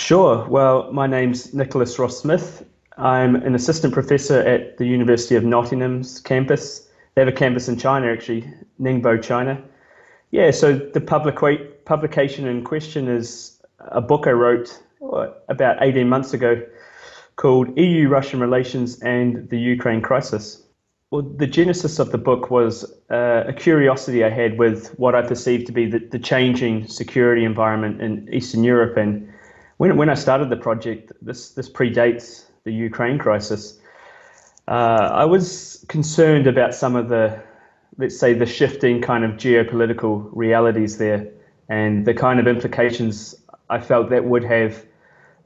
Sure. Well, my name's Nicholas Ross-Smith. I'm an assistant professor at the University of Nottingham's campus. They have a campus in China, actually, Ningbo, China. Yeah, so the publication in question is a book I wrote about 18 months ago called EU-Russian Relations and the Ukraine Crisis. Well, the genesis of the book was a curiosity I had with what I perceived to be the changing security environment in Eastern Europe. And when I started the project, this predates the Ukraine crisis, I was concerned about some of the, let's say, the shifting kind of geopolitical realities there and the kind of implications I felt that would have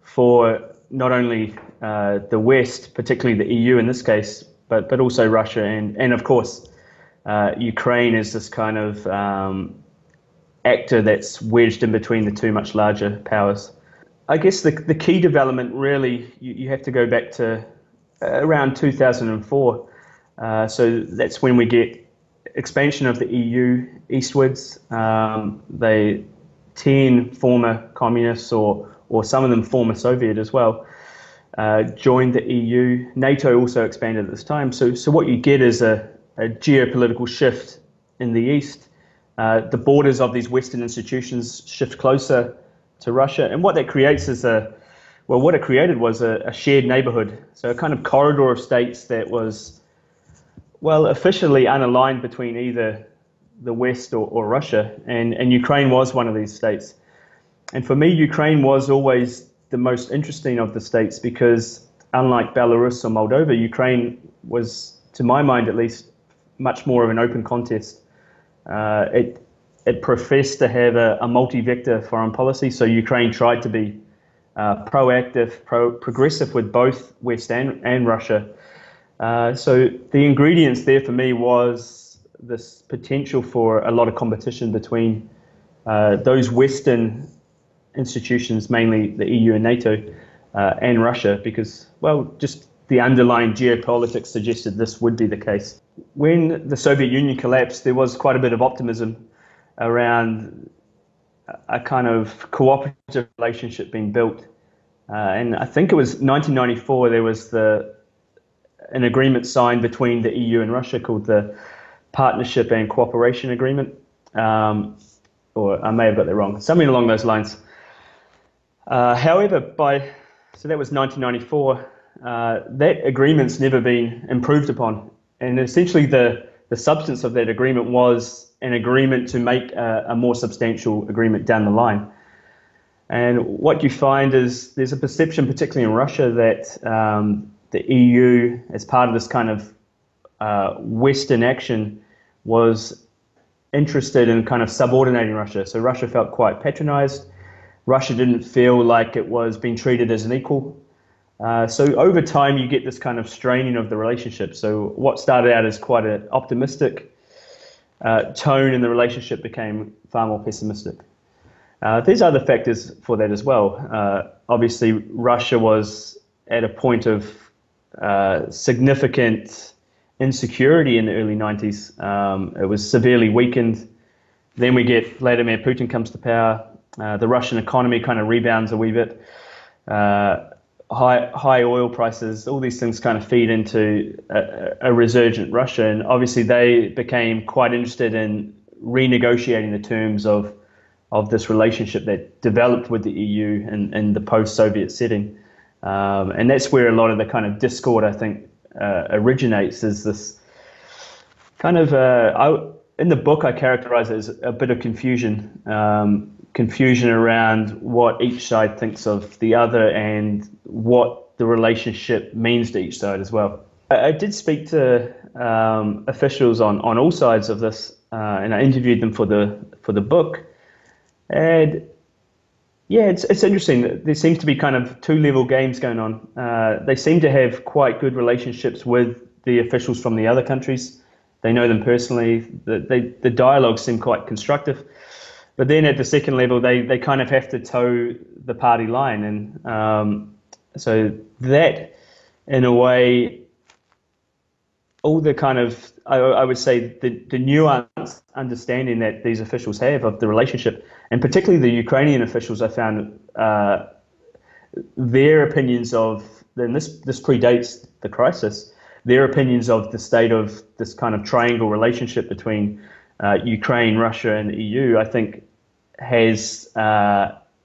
for not only the West, particularly the EU in this case, but also Russia and of course, Ukraine is this kind of actor that's wedged in between the two much larger powers. I guess the key development really, you have to go back to around 2004. So that's when we get expansion of the EU eastwards. They 10 former communists or some of them former Soviet as well joined the EU. NATO also expanded at this time. So what you get is a geopolitical shift in the east. The borders of these Western institutions shift closer to Russia, and what that creates is what it created was a shared neighborhood, so a kind of corridor of states that was, well, officially unaligned between either the West or Russia, and Ukraine was one of these states. And for me, Ukraine was always the most interesting of the states because, unlike Belarus or Moldova, Ukraine was, to my mind at least, much more of an open contest. It professed to have a multi-vector foreign policy, so Ukraine tried to be proactive, progressive with both West and Russia. So the ingredients there for me was this potential for a lot of competition between those Western institutions, mainly the EU and NATO, and Russia, because, well, just the underlying geopolitics suggested this would be the case. When the Soviet Union collapsed, there was quite a bit of optimism around a kind of cooperative relationship being built. And I think it was 1994, there was an agreement signed between the EU and Russia called the Partnership and Cooperation Agreement. Or I may have got that wrong, something along those lines. However, so that was 1994, that agreement's never been improved upon. And essentially the substance of that agreement was an agreement to make a more substantial agreement down the line. And what you find is there's a perception, particularly in Russia, that the EU, as part of this kind of Western action, was interested in kind of subordinating Russia. So Russia felt quite patronized. Russia didn't feel like it was being treated as an equal. So over time, you get this kind of straining of the relationship. So what started out as quite an optimistic tone in the relationship became far more pessimistic. There's other factors for that as well. Obviously, Russia was at a point of significant insecurity in the early 90s. It was severely weakened. Then we get Vladimir Putin comes to power. The Russian economy kind of rebounds a wee bit. High oil prices, all these things kind of feed into a resurgent Russia. And obviously they became quite interested in renegotiating the terms of this relationship that developed with the EU in the post-Soviet setting. And that's where a lot of the kind of discord, I think, originates, is this kind of, in the book I characterize it as a bit of confusion. Confusion around what each side thinks of the other and what the relationship means to each side as well. I did speak to officials on all sides of this, and I interviewed them for the book. And yeah, it's interesting. There seems to be kind of two-level games going on. They seem to have quite good relationships with the officials from the other countries. They know them personally. The dialogues seem quite constructive. But then at the second level, they kind of have to toe the party line. And so that, in a way, all the kind of, I would say, the nuanced understanding that these officials have of the relationship, and particularly the Ukrainian officials, I found their opinions of, and this predates the crisis, their opinions of the state of this kind of triangle relationship between Ukraine, Russia, and the EU, I think has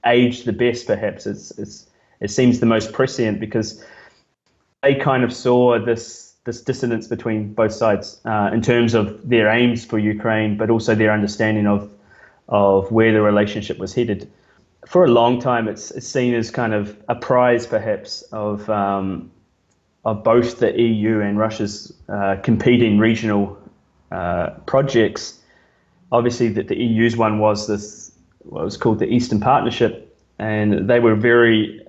aged the best. Perhaps it seems the most prescient because they kind of saw this dissonance between both sides in terms of their aims for Ukraine, but also their understanding of where the relationship was headed. For a long time, it's seen as kind of a prize, perhaps, of both the EU and Russia's competing regional projects. Obviously, that the EU's one was what was called the Eastern Partnership, and they were very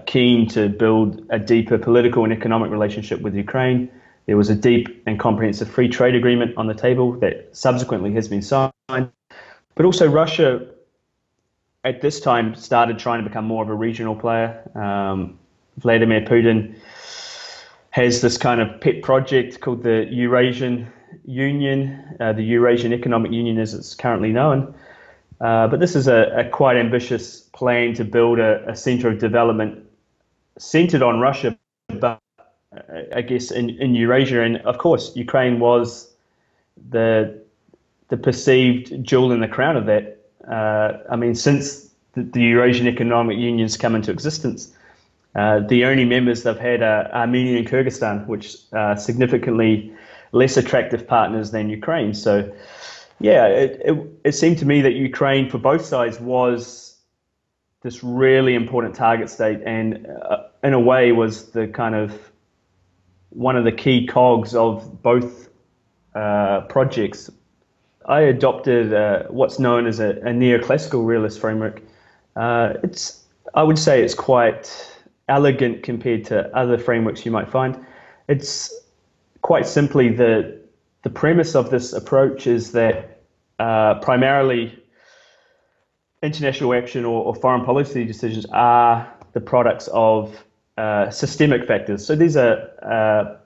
keen to build a deeper political and economic relationship with Ukraine. There was a deep and comprehensive free trade agreement on the table that subsequently has been signed. But also Russia, at this time, started trying to become more of a regional player. Vladimir Putin has this kind of pet project called the Eurasian Union, the Eurasian Economic Union as it's currently known. But this is a quite ambitious plan to build a center of development centered on Russia, but I guess in Eurasia. And of course, Ukraine was the perceived jewel in the crown of that. I mean, since the Eurasian Economic Union's come into existence, the only members they've had are Armenia and Kyrgyzstan, which are significantly less attractive partners than Ukraine. So, yeah, it seemed to me that Ukraine, for both sides, was this really important target state, and in a way was the kind of one of the key cogs of both projects. I adopted what's known as a neoclassical realist framework. I would say it's quite elegant compared to other frameworks you might find. It's quite simply the premise of this approach is that primarily international action or foreign policy decisions are the products of systemic factors. So these are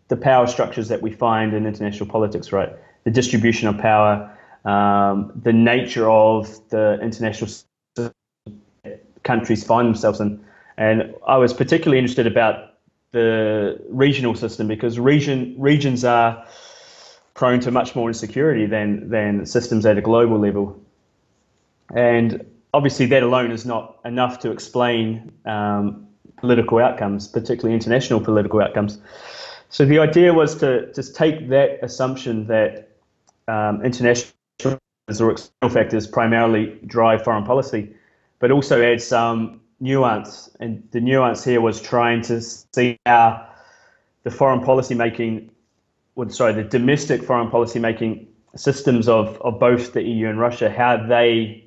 the power structures that we find in international politics, right? The distribution of power, the nature of the international system that countries find themselves in. And I was particularly interested about the regional system because regions are prone to much more insecurity than systems at a global level. And obviously that alone is not enough to explain political outcomes, particularly international political outcomes. So the idea was to just take that assumption that international or external factors primarily drive foreign policy, but also add some nuance. And the nuance here was trying to see how the the domestic foreign policy making systems of both the EU and Russia, how they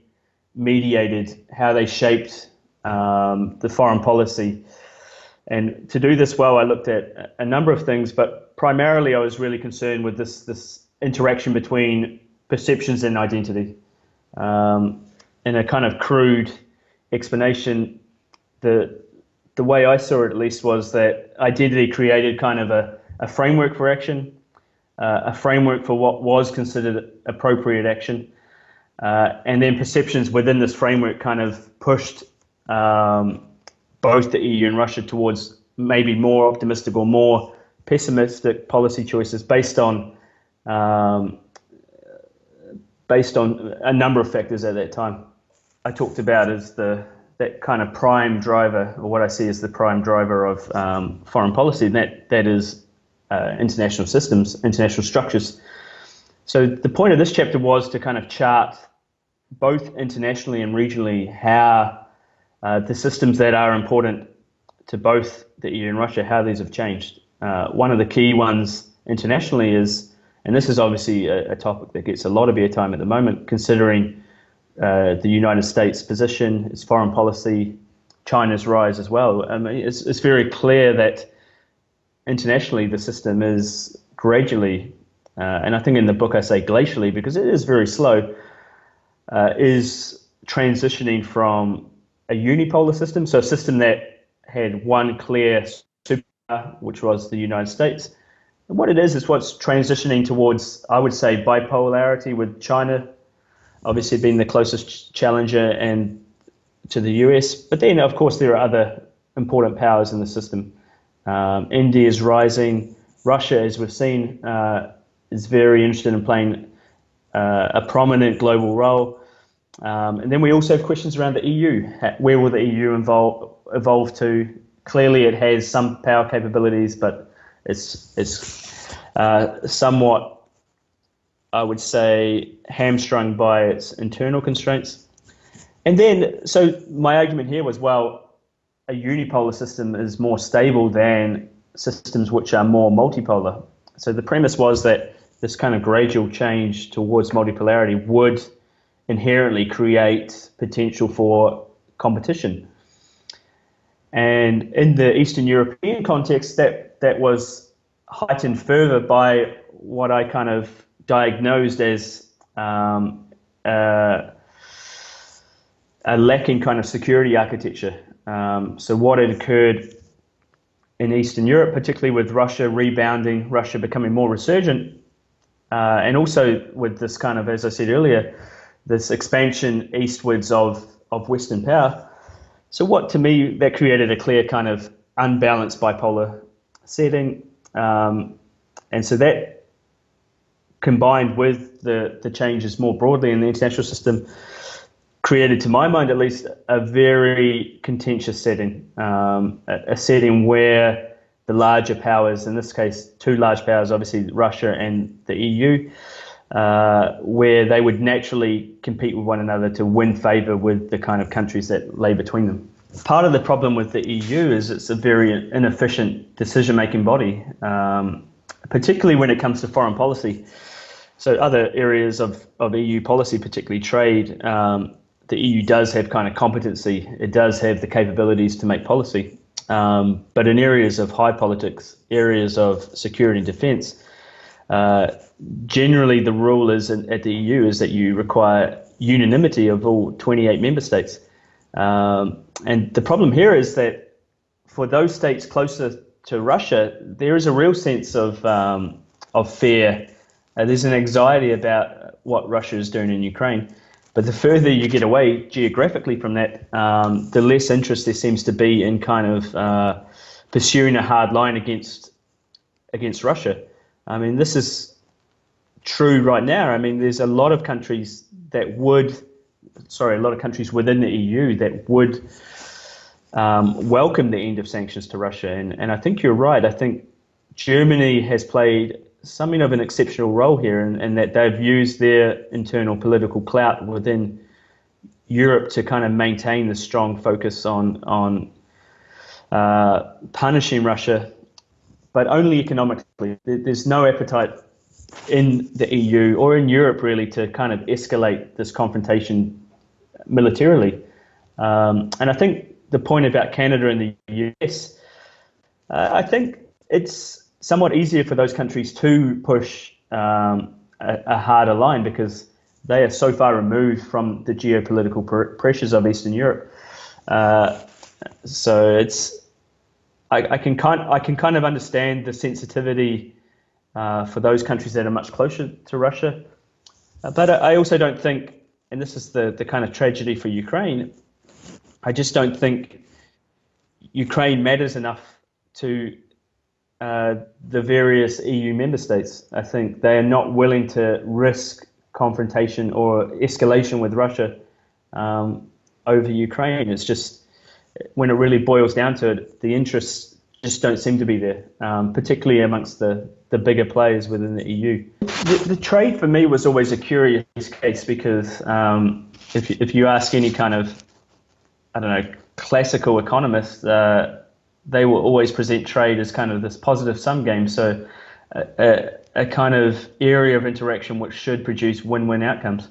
mediated, how they shaped the foreign policy. And to do this well, I looked at a number of things, but primarily I was really concerned with this interaction between perceptions and identity. In a kind of crude explanation, the way I saw it at least was that identity created kind of a framework for action, a framework for what was considered appropriate action, and then perceptions within this framework kind of pushed both the EU and Russia towards maybe more optimistic or more pessimistic policy choices based on a number of factors at that time. I talked about as that kind of prime driver, or what I see as the prime driver of foreign policy, and that is international systems, international structures. So the point of this chapter was to kind of chart both internationally and regionally how the systems that are important to both the EU and Russia, how these have changed. One of the key ones internationally is, and this is obviously a topic that gets a lot of airtime at the moment, considering the United States' position, its foreign policy, China's rise as well. I mean, it's very clear that internationally the system is gradually, and I think in the book I say glacially because it is very slow, is transitioning from a unipolar system, so a system that had one clear superpower, which was the United States. And what it is what's transitioning towards, I would say, bipolarity, with China obviously being the closest challenger and to the US. But then, of course, there are other important powers in the system. India is rising. Russia, as we've seen, is very interested in playing a prominent global role. And then we also have questions around the EU. Where will the EU evolve to? Clearly, it has some power capabilities, but it's somewhat, I would say, hamstrung by its internal constraints. And then, so my argument here was, well, a unipolar system is more stable than systems which are more multipolar. So the premise was that this kind of gradual change towards multipolarity would inherently create potential for competition. And in the Eastern European context, that was heightened further by what I kind of diagnosed as a lacking kind of security architecture. So what had occurred in Eastern Europe, particularly with Russia rebounding, Russia becoming more resurgent, and also with this kind of, as I said earlier, this expansion eastwards of Western power. So what, to me, that created a clear kind of unbalanced bipolar setting. And so that, combined with the changes more broadly in the international system, created, to my mind at least, a very contentious setting, a setting where the larger powers, in this case, two large powers, obviously Russia and the EU, where they would naturally compete with one another to win favour with the kind of countries that lay between them. Part of the problem with the EU is it's a very inefficient decision-making body, particularly when it comes to foreign policy. So other areas of EU policy, particularly trade, the EU does have kind of competency. It does have the capabilities to make policy. But in areas of high politics, areas of security and defence, generally the rule is at the EU is that you require unanimity of all 28 member states. And the problem here is that for those states closer to Russia, there is a real sense of fear. There's an anxiety about what Russia is doing in Ukraine. But the further you get away geographically from that, the less interest there seems to be in kind of pursuing a hard line against Russia. I mean, this is true right now. I mean, there's a lot of countries within the EU that would welcome the end of sanctions to Russia. And I think you're right. I think Germany has played something of an exceptional role here, and that they've used their internal political clout within Europe to kind of maintain the strong focus on punishing Russia, but only economically. There's no appetite in the EU or in Europe really to kind of escalate this confrontation militarily. And I think the point about Canada and the US, I think it's somewhat easier for those countries to push a harder line because they are so far removed from the geopolitical pressures of Eastern Europe. So I can kind of understand the sensitivity for those countries that are much closer to Russia, but I also don't think, and this is the kind of tragedy for Ukraine, I just don't think Ukraine matters enough to the various EU member states. I think they are not willing to risk confrontation or escalation with Russia over Ukraine. It's just, when it really boils down to it, the interests just don't seem to be there, particularly amongst the bigger players within the EU. The trade for me was always a curious case because if you ask any kind of, I don't know, classical economist, they will always present trade as kind of this positive sum game. So a kind of area of interaction which should produce win-win outcomes.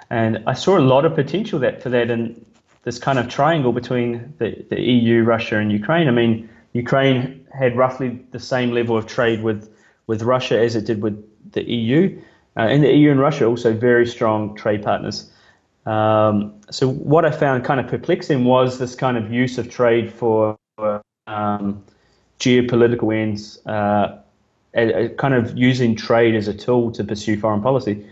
And I saw a lot of potential for that in this kind of triangle between the EU, Russia, and Ukraine. I mean, Ukraine had roughly the same level of trade with Russia as it did with the EU. And the EU and Russia are also very strong trade partners. So what I found kind of perplexing was this kind of use of trade for geopolitical ends, kind of using trade as a tool to pursue foreign policy.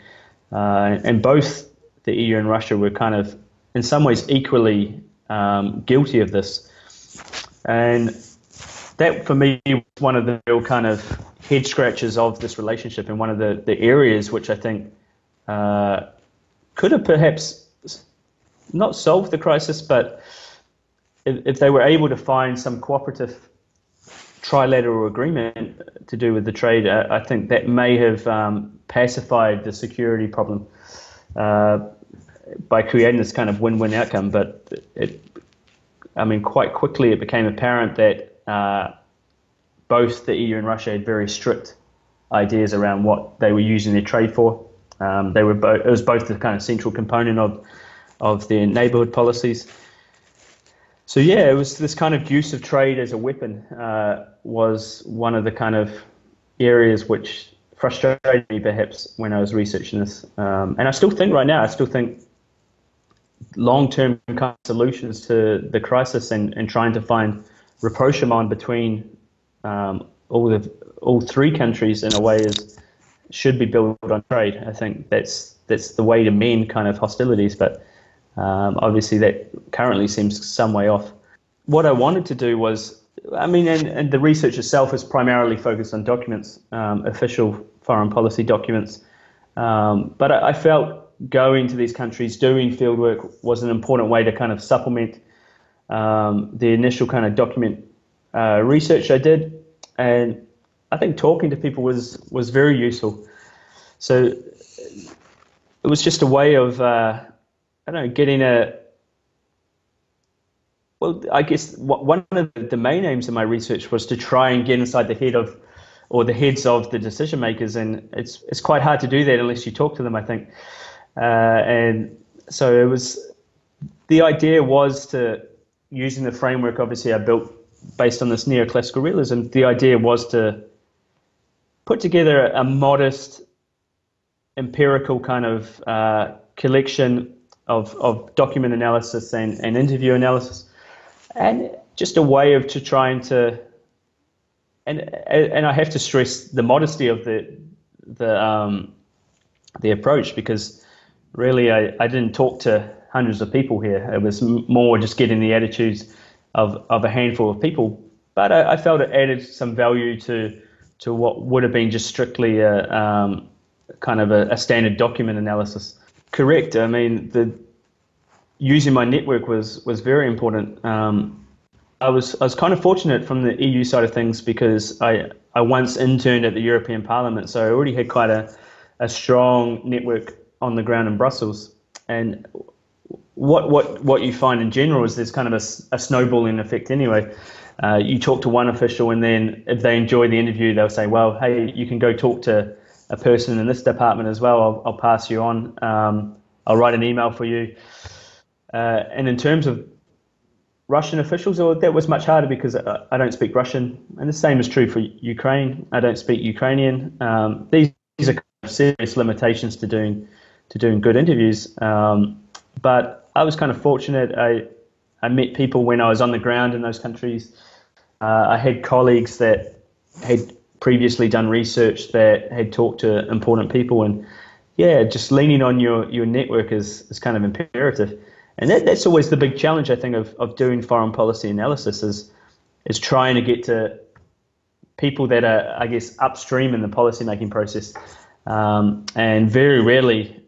And both the EU and Russia were kind of, in some ways, equally guilty of this. And that, for me, was one of the real kind of head scratches of this relationship, and one of the areas which I think could have perhaps not solved the crisis, but if they were able to find some cooperative trilateral agreement to do with the trade, I think that may have pacified the security problem by creating this kind of win-win outcome. But quite quickly it became apparent that both the EU and Russia had very strict ideas around what they were using their trade for. It was both the kind of central component of their neighborhood policies. So yeah, it was this kind of use of trade as a weapon was one of the kind of areas which frustrated me perhaps when I was researching this. And I still think right now, long-term kind of solutions to the crisis and trying to find rapprochement between all three countries in a way should be built on trade. I think that's the way to mend kind of hostilities, but obviously that currently seems some way off. What I wanted to do was, and the research itself is primarily focused on documents, official foreign policy documents, but I felt going to these countries, doing fieldwork was an important way to kind of supplement the initial kind of document research I did, and I think talking to people was very useful. So it was just a way of getting I guess one of the main aims of my research was to try and get inside the head of, or the heads of, the decision makers, and it's quite hard to do that unless you talk to them, I think. And so the idea was to, using the framework obviously I built based on this neoclassical realism, the idea was to put together a modest empirical kind of collection of document analysis and interview analysis, and just a way of trying to, and I have to stress the modesty of the approach, because really I didn't talk to hundreds of people here. It was more just getting the attitudes of a handful of people, but I felt it added some value to what would have been just strictly a kind of a standard document analysis. Correct. I mean, using my network was very important. I was kind of fortunate from the EU side of things, because I once interned at the European Parliament, so I already had quite a strong network on the ground in Brussels. And what you find in general is there's kind of a snowballing effect anyway. You talk to one official, and then if they enjoy the interview, they'll say, well, hey, you can go talk to a person in this department as well. I'll pass you on. I'll write an email for you. And in terms of Russian officials, that was much harder, because I don't speak Russian, and the same is true for Ukraine. I don't speak Ukrainian. These are kind of serious limitations to doing good interviews. But I was kind of fortunate. I met people when I was on the ground in those countries. I had colleagues that had previously done research that had talked to important people, and yeah, just leaning on your network is kind of imperative. And that's always the big challenge, I think, of doing foreign policy analysis is trying to get to people that are, I guess, upstream in the policymaking process. And very rarely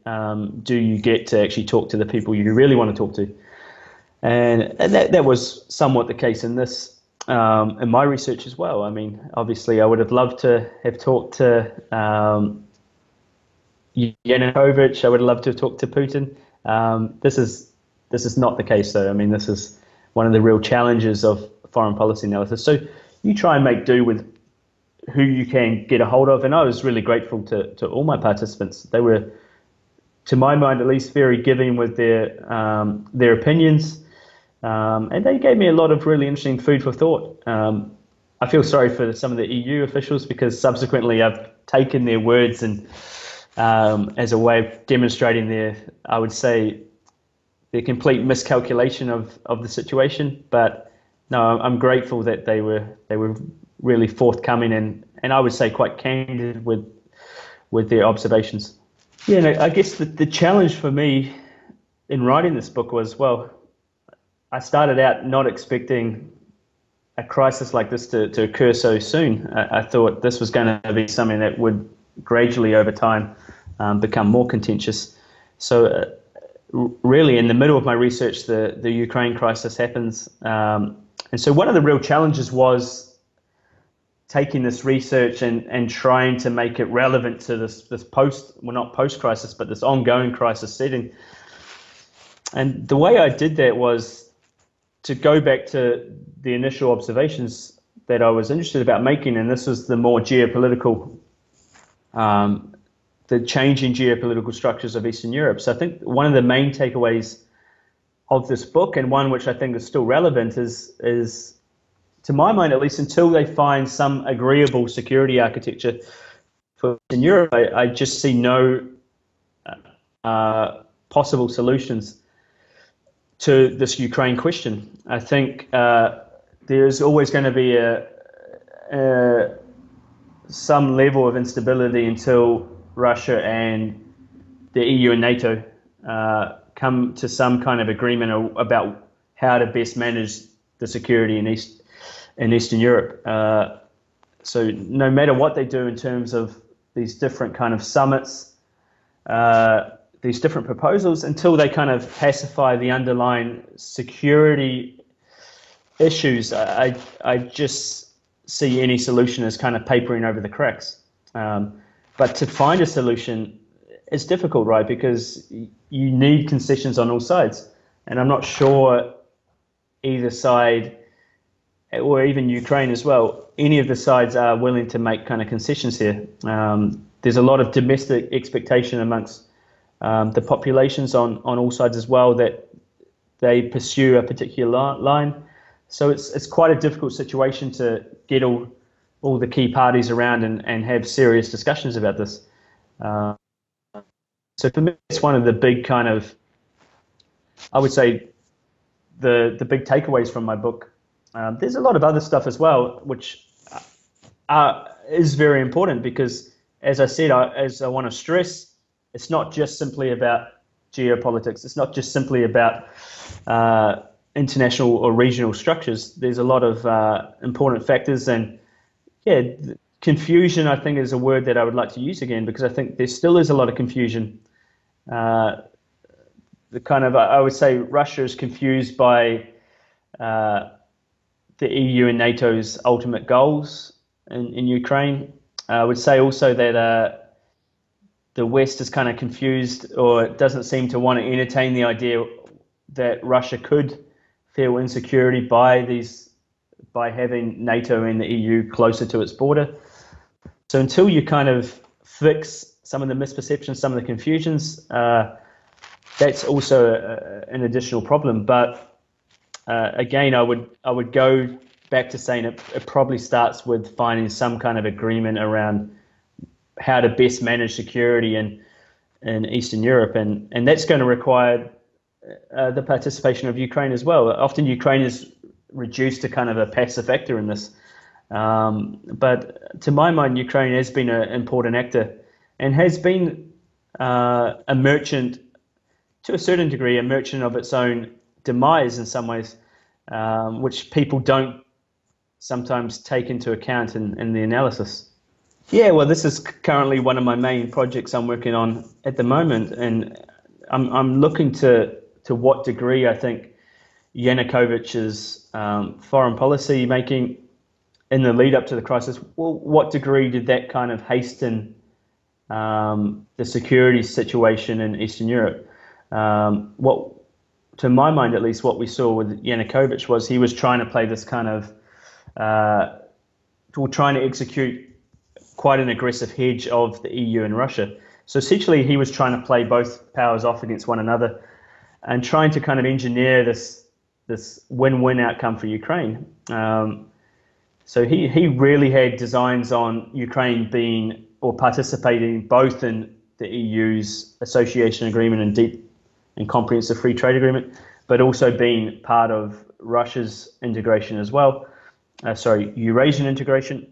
do you get to actually talk to the people you really want to talk to. And that was somewhat the case in this, in my research as well. I mean, obviously, I would have loved to have talked to Yanukovych. I would have loved to have talked to Putin. This is not the case, though. I mean, this is one of the real challenges of foreign policy analysis. So you try and make do with who you can get a hold of. And I was really grateful to all my participants. They were, to my mind at least, very giving with their opinions. And they gave me a lot of really interesting food for thought. I feel sorry for some of the EU officials, because subsequently I've taken their words and as a way of demonstrating I would say, the complete miscalculation of the situation. But no, I'm grateful that they were really forthcoming and I would say quite candid with their observations. Yeah, no, I guess the challenge for me in writing this book was, well, I started out not expecting a crisis like this to occur so soon. I thought this was going to be something that would gradually over time become more contentious. So really in the middle of my research, the Ukraine crisis happens. And so one of the real challenges was taking this research and trying to make it relevant to this not post-crisis, but this ongoing crisis setting. And the way I did that was to go back to the initial observations that I was interested about making, and this was the more geopolitical, the changing geopolitical structures of Eastern Europe. So I think one of the main takeaways of this book, and one which I think is still relevant, is to my mind, at least until they find some agreeable security architecture for Eastern Europe, I just see no possible solutions to this Ukraine question. I think there's always going to be some level of instability until Russia and the EU and NATO come to some kind of agreement about how to best manage the security in Eastern Europe. So no matter what they do in terms of these different kind of summits, these different proposals, until they kind of pacify the underlying security issues, I just see any solution as kind of papering over the cracks. But to find a solution is difficult, right? Because you need concessions on all sides. And I'm not sure either side, or even Ukraine as well, any of the sides are willing to make kind of concessions here. There's a lot of domestic expectation amongst the populations on all sides as well, that they pursue a particular line. So it's quite a difficult situation to get all the key parties around and have serious discussions about this. So for me, it's one of the big kind of, I would say, the big takeaways from my book. There's a lot of other stuff as well, which is very important because, as I said, as I want to stress, it's not just simply about geopolitics. It's not just simply about international or regional structures. There's a lot of important factors, and confusion, I think, is a word that I would like to use again, because I think there still is a lot of confusion. I would say Russia is confused by the EU and NATO's ultimate goals in Ukraine. I would say also that the West is kind of confused, or doesn't seem to want to entertain the idea that Russia could feel insecurity by having NATO and the EU closer to its border. So until you kind of fix some of the misperceptions, some of the confusions, that's also an additional problem. But again, I would go back to saying it probably starts with finding some kind of agreement around how to best manage security in Eastern Europe, and that's going to require the participation of Ukraine as well. Often Ukraine is reduced to kind of a passive actor in this, but to my mind, Ukraine has been an important actor and has been a merchant, to a certain degree, a merchant of its own demise in some ways, which people don't sometimes take into account in the analysis. Yeah, well, this is currently one of my main projects I'm working on at the moment, and I'm looking to what degree I think Yanukovych's foreign policy making in the lead up to the crisis, well, what degree did that kind of hasten the security situation in Eastern Europe? What, to my mind at least, what we saw with Yanukovych was he was trying to play this kind of, trying to execute quite an aggressive hedge of the EU and Russia. So essentially he was trying to play both powers off against one another and trying to kind of engineer this win-win outcome for Ukraine. So he really had designs on Ukraine being or participating both in the EU's association agreement and deep and comprehensive free trade agreement, but also being part of Russia's integration as well. Eurasian integration.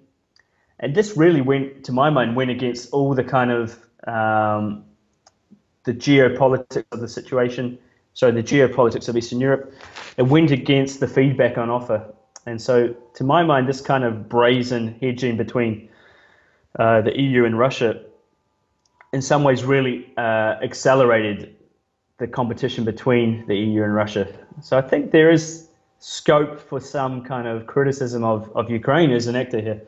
And this really went, to my mind, went against all the kind of the geopolitics of the situation. sorry, the geopolitics of Eastern Europe, it went against the feedback on offer. And so, to my mind, this kind of brazen hedging between the EU and Russia, in some ways, really accelerated the competition between the EU and Russia. So I think there is scope for some kind of criticism of Ukraine as an actor here.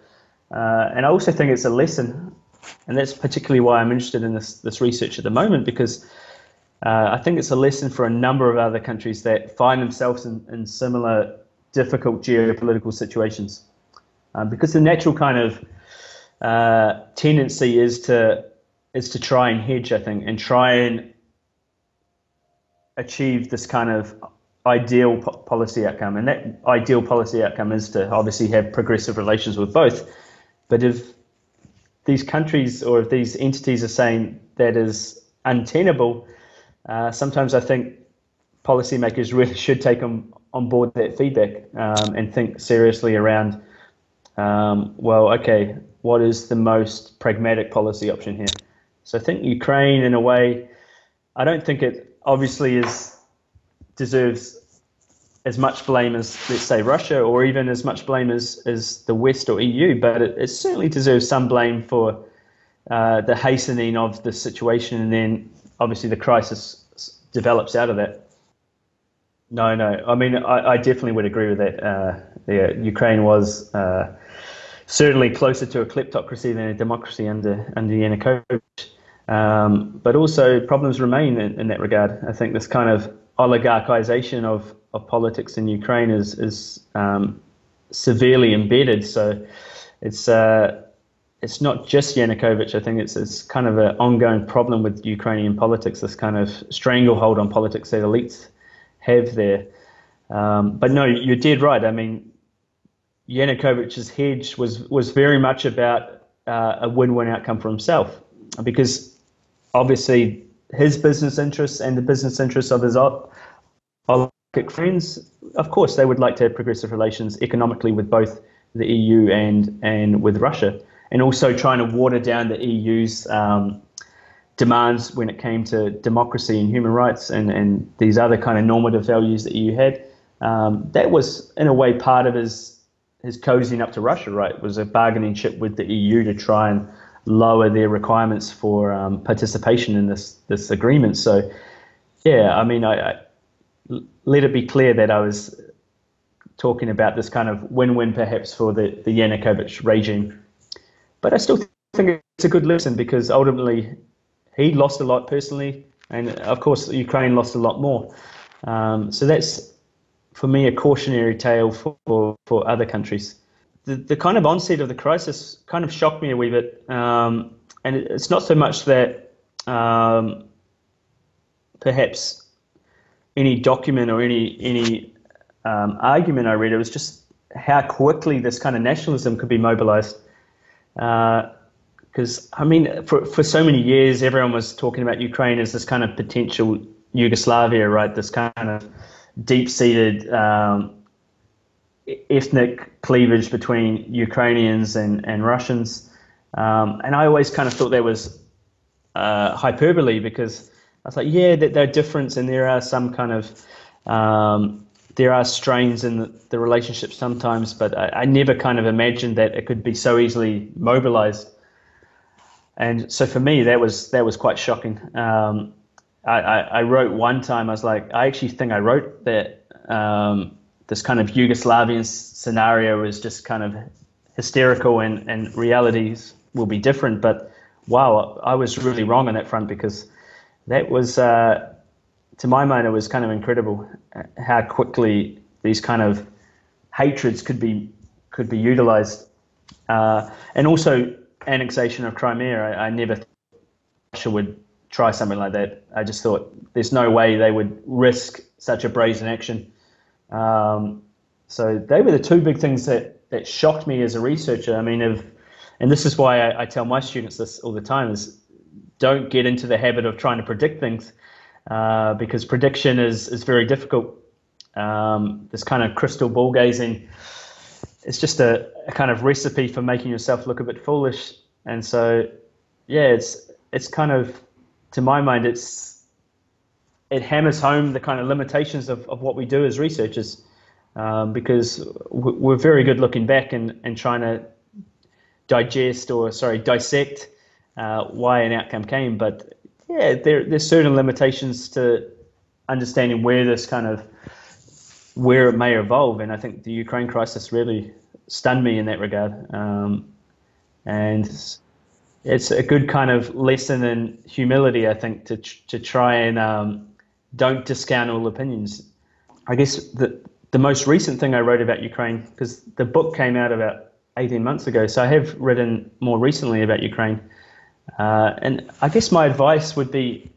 And I also think it's a lesson, and that's particularly why I'm interested in this research at the moment, because I think it's a lesson for a number of other countries that find themselves in similar difficult geopolitical situations. Because the natural kind of tendency is to try and hedge, I think, and try and achieve this kind of ideal policy outcome. And that ideal policy outcome is to obviously have progressive relations with both. But if these countries or if these entities are saying that is untenable, sometimes I think policymakers really should take on board that feedback and think seriously around, well, okay, what is the most pragmatic policy option here? So I think Ukraine, in a way, I don't think it obviously deserves as much blame as, let's say, Russia, or even as much blame as the West or EU, but it certainly deserves some blame for the hastening of the situation, and then obviously the crisis develops out of that. No, I mean, I definitely would agree with that. Ukraine was certainly closer to a kleptocracy than a democracy under Yanukovych. But also problems remain in that regard. I think this kind of oligarchization of politics in Ukraine is severely embedded. So it's not just Yanukovych. I think it's kind of an ongoing problem with Ukrainian politics, this kind of stranglehold on politics that elites have there. But no, you're dead right. I mean, Yanukovych's hedge was very much about a win-win outcome for himself, because obviously his business interests and the business interests of his oligarchic friends, of course, they would like to have progressive relations economically with both the EU and with Russia, and also trying to water down the EU's demands when it came to democracy and human rights and these other kind of normative values that the EU had. That was, in a way, part of his cozying up to Russia, right? It was a bargaining chip with the EU to try and lower their requirements for participation in this agreement. So, yeah, I mean, I let it be clear that I was talking about this kind of win-win perhaps for the Yanukovych regime. But I still think it's a good lesson, because ultimately he lost a lot personally, and of course Ukraine lost a lot more. So that's, for me, a cautionary tale for other countries. The kind of onset of the crisis kind of shocked me a wee bit, and it's not so much that perhaps any document or any argument I read, it was just how quickly this kind of nationalism could be mobilized. Because, I mean, for so many years, everyone was talking about Ukraine as this kind of potential Yugoslavia, right? This kind of deep-seated ethnic cleavage between Ukrainians and Russians. And I always kind of thought there was hyperbole, because I was like, yeah, there are difference, and there are some kind of, there are strains in the relationship sometimes, but I never kind of imagined that it could be so easily mobilized. And so for me, that was quite shocking. I wrote one time, I was like, I actually think I wrote that this kind of Yugoslavian scenario is just kind of hysterical, and realities will be different. But wow, I was really wrong on that front, because that was, to my mind, it was kind of incredible how quickly these kind of hatreds could be utilized. And also annexation of Crimea. I never thought Russia would try something like that. I just thought there's no way they would risk such a brazen action. So they were the two big things that shocked me as a researcher. I mean, and this is why I tell my students this all the time, is don't get into the habit of trying to predict things, because prediction is very difficult. This kind of crystal ball gazing, it's just a kind of recipe for making yourself look a bit foolish. And so, yeah, it's kind of, to my mind, it's it hammers home the kind of limitations of what we do as researchers, because we're very good looking back and trying to dissect why an outcome came. But yeah, there's certain limitations to understanding where it may evolve. And I think the Ukraine crisis really stunned me in that regard. And it's a good kind of lesson in humility, I think, to try and don't discount all opinions. I guess the most recent thing I wrote about Ukraine, because the book came out about 18 months ago, so I have written more recently about Ukraine. And I guess my advice would be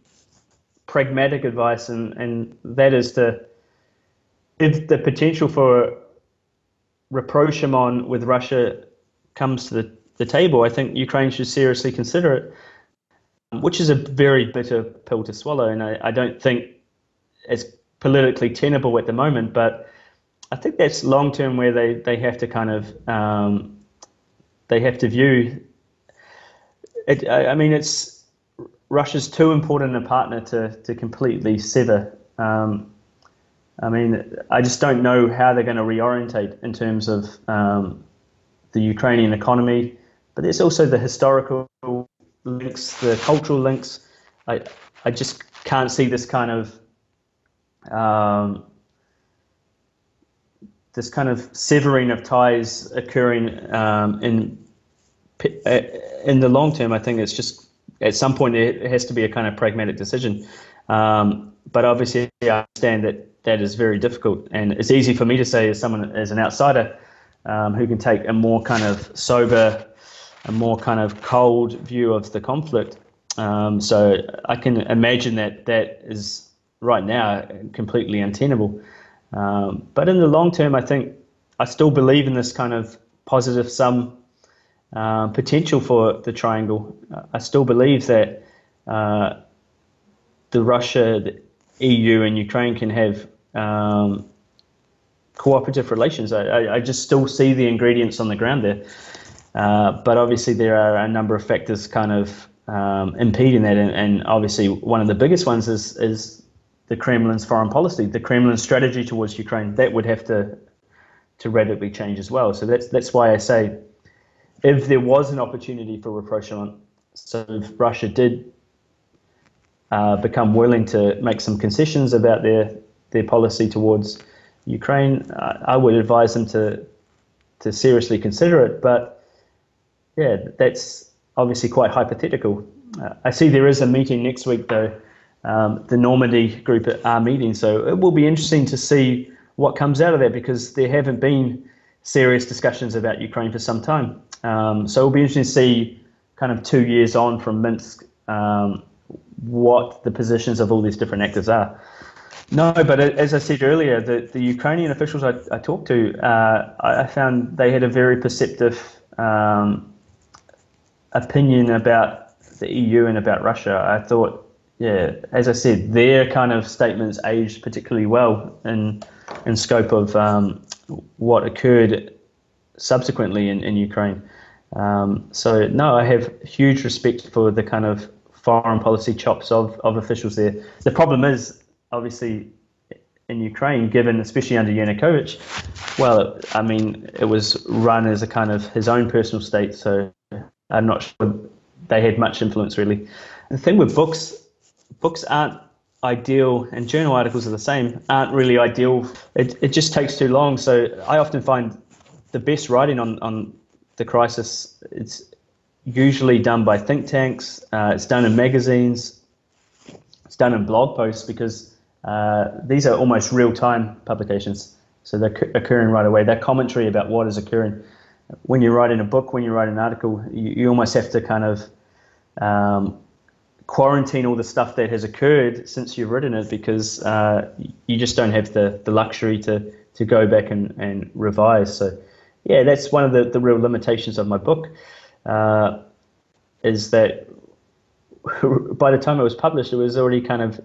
pragmatic advice, and that is if the potential for rapprochement with Russia comes to the table, I think Ukraine should seriously consider it, which is a very bitter pill to swallow, and I don't think it's politically tenable at the moment, but I think that's long term where they have to kind of they have to view it. I mean, it's Russia's too important a partner to completely sever. I mean, I just don't know how they're going to reorientate in terms of the Ukrainian economy, but there's also the historical links, the cultural links. I just can't see this kind of severing of ties occurring in the long term. I think it's just at some point it has to be a kind of pragmatic decision. But obviously, I understand that is very difficult, and it's easy for me to say as an outsider who can take a more kind of sober, a more kind of cold view of the conflict. So I can imagine that is right now completely untenable. But in the long term, I think I still believe in this kind of positive sum potential for the triangle. I still believe that Russia, the EU, and Ukraine can have cooperative relations. I just still see the ingredients on the ground there. But obviously there are a number of factors kind of impeding that, and obviously one of the biggest ones is the Kremlin's foreign policy, the Kremlin's strategy towards Ukraine. That would have to radically change as well. So that's why I say, if there was an opportunity for rapprochement, so if Russia did become willing to make some concessions about their policy towards Ukraine, I would advise them to seriously consider it. But yeah, that's obviously quite hypothetical. I see there is a meeting next week, though. The Normandy group are meeting, so it will be interesting to see what comes out of that, because there haven't been serious discussions about Ukraine for some time. So it'll be interesting to see, kind of 2 years on from Minsk, what the positions of all these different actors are. No, but as I said earlier, the Ukrainian officials I talked to, I found they had a very perceptive opinion about the EU and about Russia. I thought, yeah, as I said, their kind of statements aged particularly well in scope of what occurred subsequently in Ukraine. So no, I have huge respect for the kind of foreign policy chops of officials there. The problem is, obviously, in Ukraine, given especially under Yanukovych, well, I mean, it was run as a kind of his own personal state, so I'm not sure they had much influence, really. The thing with books aren't ideal, and journal articles are the same, aren't really ideal. It just takes too long. So I often find the best writing on the crisis, it's usually done by think tanks, it's done in magazines, it's done in blog posts, because these are almost real-time publications. So they're occurring right away. They're commentary about what is occurring. When you write in a book, when you write an article, you almost have to kind of quarantine all the stuff that has occurred since you've written it, because you just don't have the luxury to go back and revise. So yeah, that's one of the real limitations of my book, is that by the time it was published, it was already kind of,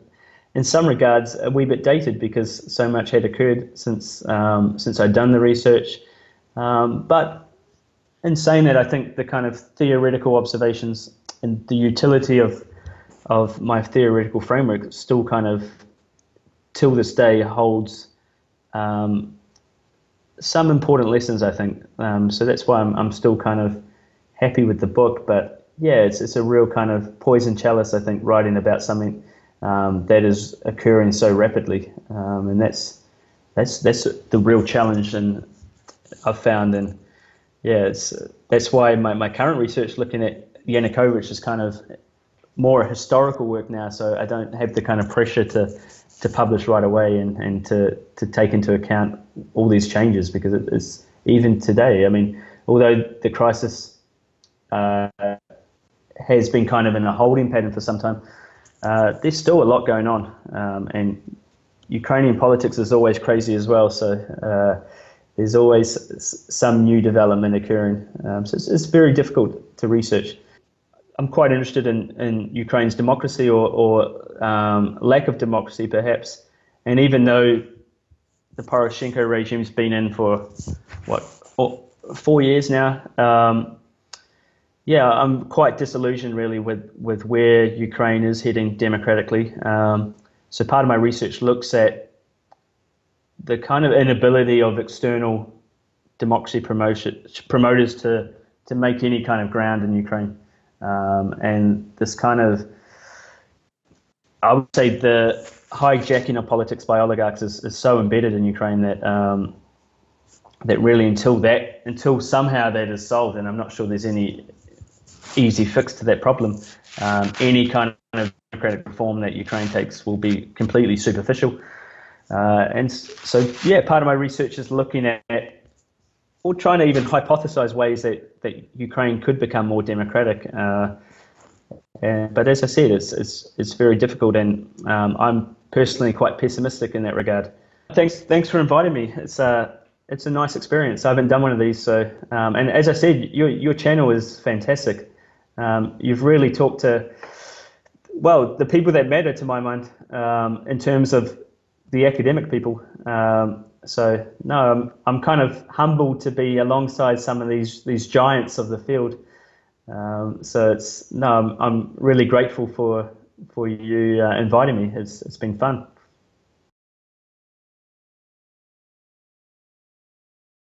in some regards, a wee bit dated, because so much had occurred since I'd done the research. But in saying that, I think the kind of theoretical observations and the utility of my theoretical framework still kind of till this day holds some important lessons, I think. So that's why I'm still kind of happy with the book. But yeah, it's a real kind of poison chalice, I think, writing about something that is occurring so rapidly, and that's the real challenge, and I've found. And yeah, that's why my current research looking at Yanukovych is kind of more historical work now. So I don't have the kind of pressure to publish right away and to take into account all these changes, because it's even today. I mean, although the crisis has been kind of in a holding pattern for some time, there's still a lot going on, and Ukrainian politics is always crazy as well. So there's always some new development occurring. So it's very difficult to research. I'm quite interested in Ukraine's democracy or lack of democracy, perhaps. And even though the Poroshenko regime's been in for, 4 years now, yeah, I'm quite disillusioned really with where Ukraine is heading democratically. So part of my research looks at the kind of inability of external democracy promoters to make any kind of ground in Ukraine. And this kind of, I would say, the hijacking of politics by oligarchs is so embedded in Ukraine that that really until somehow that is solved, and I'm not sure there's any easy fix to that problem, any kind of democratic reform that Ukraine takes will be completely superficial. And so, yeah, part of my research is looking at, or trying to even hypothesize ways that Ukraine could become more democratic. But as I said, it's very difficult, and I'm personally quite pessimistic in that regard. Thanks for inviting me. It's a nice experience. I haven't done one of these, so and as I said, your channel is fantastic. You've really talked to, well, the people that matter to my mind, in terms of the academic people. So no, I'm kind of humbled to be alongside some of these giants of the field. So I'm really grateful for you inviting me. It's been fun.